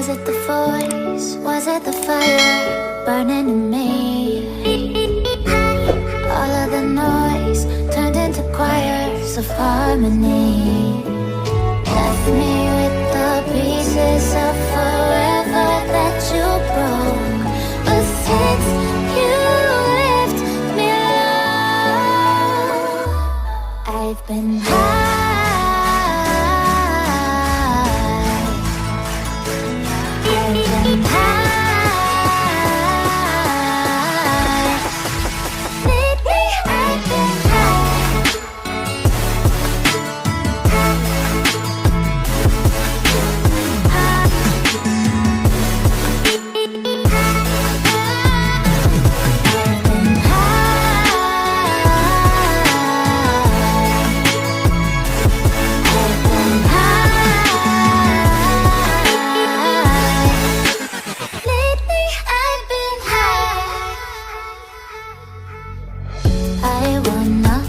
Was it the voice? Was it the fire burning in me? All of the noise turned into choirs of harmony. Left me with the pieces of forever that you broke. But since you left me alone, I've been high. I will not